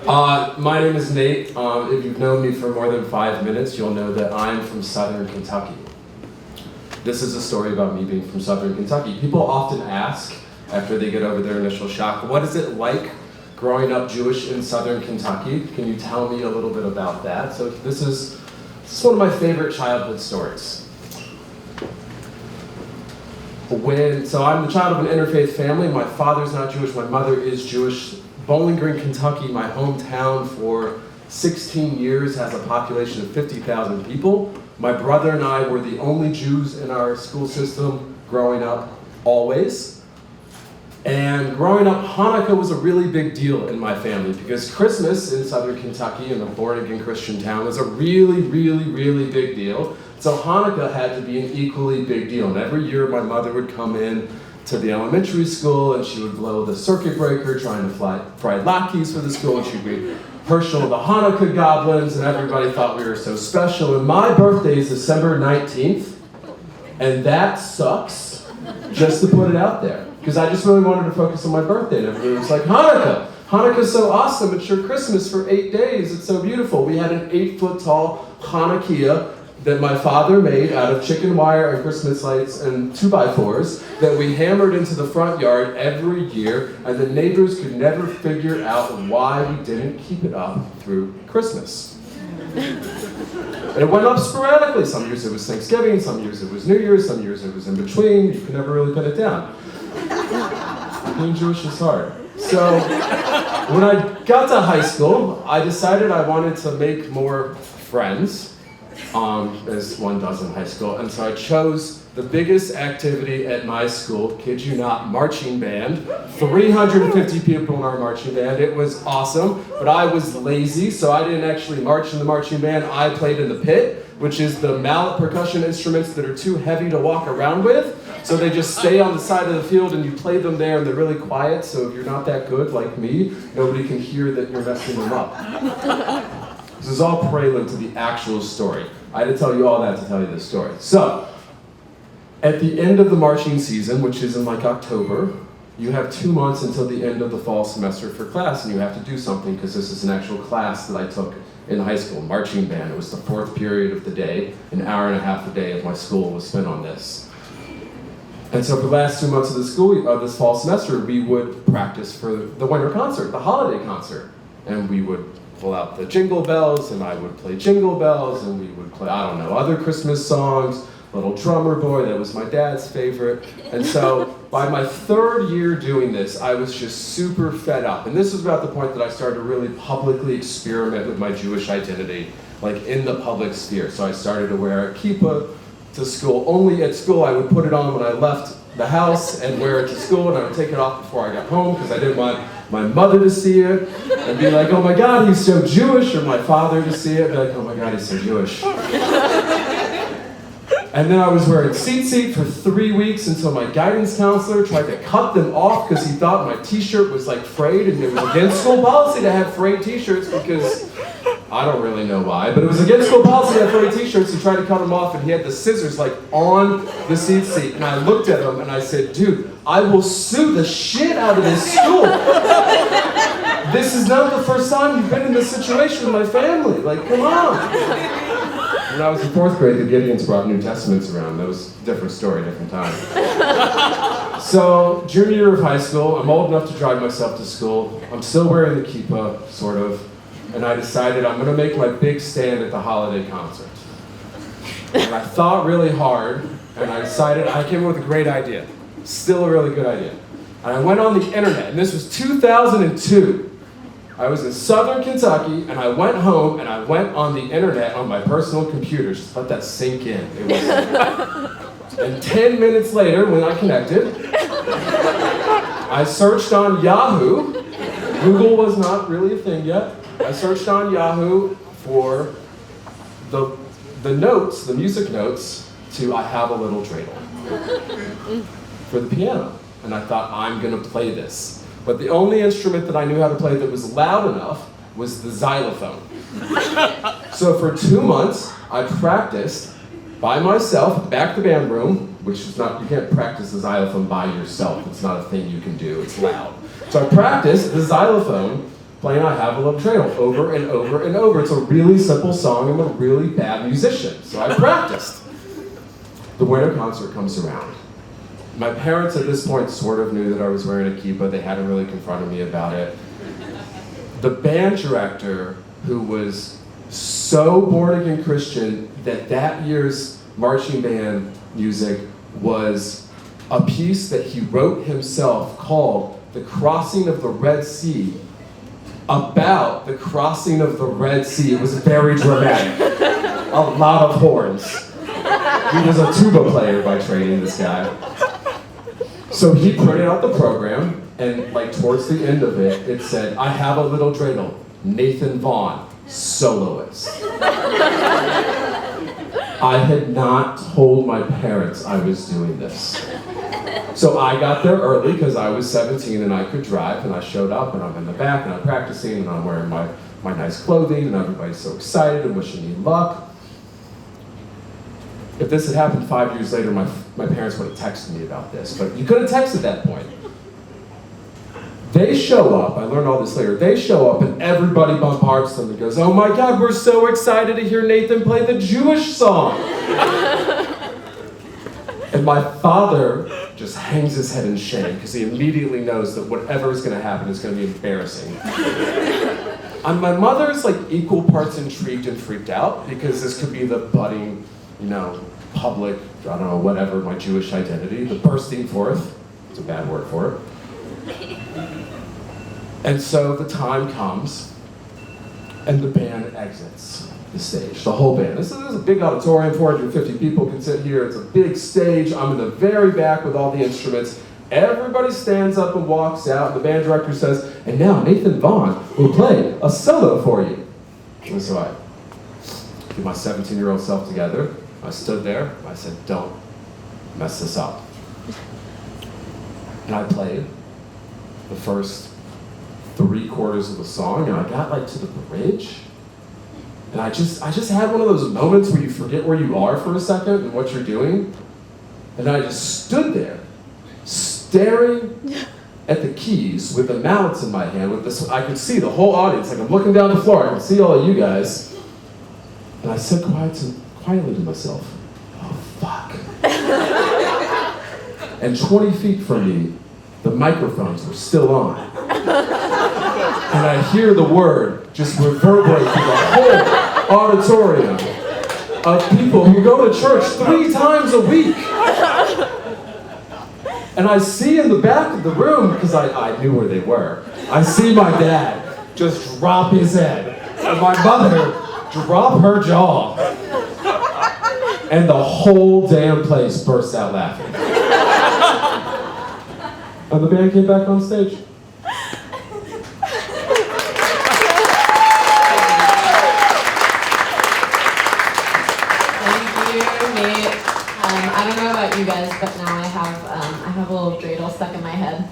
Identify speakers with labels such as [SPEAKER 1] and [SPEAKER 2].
[SPEAKER 1] My name is Nate. If you've known me for more than 5 minutes, you'll know that I'm from Southern Kentucky. This is a story about me being from Southern Kentucky. People often ask, after they get over their initial shock, what is it like growing up Jewish in Southern Kentucky? Can you tell me a little bit about that? So this is one of my favorite childhood stories. So I'm the child of an interfaith family. My father's not Jewish, my mother is Jewish. Bowling Green, Kentucky, my hometown, for 16 years has a population of 50,000 people. My brother and I were the only Jews in our school system growing up, always. And growing up, Hanukkah was a really big deal in my family because Christmas in Southern Kentucky, in a born-again Christian town, was a really, really, really big deal. So Hanukkah had to be an equally big deal. And every year my mother would come in to the elementary school and she would blow the circuit breaker trying to fry latkes for the school, and she'd read Herschel the Hanukkah Goblins, and everybody thought we were so special. And my birthday is December 19th, and that sucks, just to put it out there. Because I just really wanted to focus on my birthday, and everybody was like, Hanukkah! Hanukkah's so awesome, it's your Christmas for 8 days, it's so beautiful. We had an 8-foot-tall Hanukkah that my father made out of chicken wire and Christmas lights and 2x4s that we hammered into the front yard every year, and the neighbors could never figure out why we didn't keep it up through Christmas. And it went up sporadically. Some years it was Thanksgiving, some years it was New Year's, some years it was in between. You could never really pin it down. Being Jewish is hard. So when I got to high school, I decided I wanted to make more friends. As one does in high school, and so I chose the biggest activity at my school, kid you not, marching band. 350 people in our marching band. It was awesome, but I was lazy, so I didn't actually march in the marching band. I played in the pit, which is the mallet percussion instruments that are too heavy to walk around with, so they just stay on the side of the field and you play them there, and they're really quiet, so if you're not that good like me, nobody can hear that you're messing them up. This is all prelude to the actual story. I had to tell you all that to tell you this story. So, at the end of the marching season, which is in like October, you have 2 months until the end of the fall semester for class, and you have to do something because this is an actual class that I took in high school, marching band. It was the 4th period of the day. An hour and a half a day of my school was spent on this. And so for the last 2 months of the school, this fall semester, we would practice for the winter concert, the holiday concert. And we would pull out the jingle bells, and I would play jingle bells, and we would play, I don't know, other Christmas songs, Little Drummer Boy, that was my dad's favorite. And so by my 3rd year doing this, I was just super fed up. And this was about the point that I started to really publicly experiment with my Jewish identity, like in the public sphere. So I started to wear a kippah to school. Only at school I would put it on when I left the house and wear it to school, and I would take it off before I got home because I didn't want my mother to see it and be like, oh my God, he's so Jewish, or my father to see it and be like, oh my God, he's so Jewish. And then I was wearing seat for 3 weeks until my guidance counselor tried to cut them off because he thought my t-shirt was like frayed, and it was against school policy to have frayed t-shirts because I don't really know why, but it was against school policy to have frayed t-shirts. He tried to cut them off, and he had the scissors like on the seat. And I looked at him and I said, dude, I will sue the shit out of this school. This is not the first time you've been in this situation with my family. Like, come on. When I was in 4th grade, the Gideons brought New Testaments around. That was a different story, different time. So, junior year of high school, I'm old enough to drive myself to school. I'm still wearing the kippah, sort of. And I decided I'm going to make my big stand at the holiday concert. And I thought really hard, and I decided I came up with a great idea. Still a really good idea. And I went on the internet, and this was 2002. I was in Southern Kentucky, and I went home, and I went on the internet on my personal computer. Just let that sink in. It was, and 10 minutes later, when I connected, I searched on Yahoo. Google was not really a thing yet. I searched on Yahoo for the notes, the music notes, to I Have a Little Dreidel for the piano. And I thought, I'm going to play this. But the only instrument that I knew how to play that was loud enough was the xylophone. So for 2 months, I practiced by myself, back to band room, which is not, you can't practice the xylophone by yourself. It's not a thing you can do, it's loud. So I practiced the xylophone playing I Have a Little Dreidel over and over and over. It's a really simple song. I'm a really bad musician, so I practiced. The winter concert comes around. My parents at this point sort of knew that I was wearing a kippah. They hadn't really confronted me about it. The band director, who was so born-again Christian that year's marching band music was a piece that he wrote himself called The Crossing of the Red Sea, about the crossing of the Red Sea. It was very dramatic. A lot of horns. He was a tuba player by training, this guy. So he printed out the program, and like towards the end of it, it said, I Have a Little Dreidel, Nathan Vaughn, soloist. I had not told my parents I was doing this. So I got there early because I was 17 and I could drive, and I showed up and I'm in the back and I'm practicing and I'm wearing my nice clothing and everybody's so excited and wishing me luck. If this had happened 5 years later, my parents would have texted me about this, but you couldn't text at that point. They show up, I learned all this later, they show up and everybody bombards them and goes, oh my God, we're so excited to hear Nathan play the Jewish song. And my father just hangs his head in shame because he immediately knows that whatever is going to happen is going to be embarrassing. And my mother's like equal parts intrigued and freaked out because this could be the budding, public, I don't know, whatever, my Jewish identity, the bursting forth. It's a bad word for it. And so the time comes, and the band exits the stage, the whole band. This is a big auditorium, 450 people can sit here. It's a big stage. I'm in the very back with all the instruments. Everybody stands up and walks out. The band director says, and now Nathan Vaughn will play a solo for you. And so I get my 17-year-old self together. I stood there. I said, don't mess this up. And I played the first 3/4 of the song, and I got to the bridge. And I just had one of those moments where you forget where you are for a second and what you're doing. And I just stood there, staring at the keys with the mallets in my hand. With this, I could see the whole audience. Like I'm looking down the floor, I can see all of you guys. And I said quietly to myself, oh fuck. And 20 feet from me, the microphones were still on. And I hear the word just reverberate through the whole auditorium of people who go to church 3 times a week. And I see in the back of the room, because I knew where they were, I see my dad just drop his head, and my mother drop her jaw. And the whole damn place bursts out laughing. And the band came back on stage.
[SPEAKER 2] I don't know about you guys, but now I have a little dreidel stuck in my head.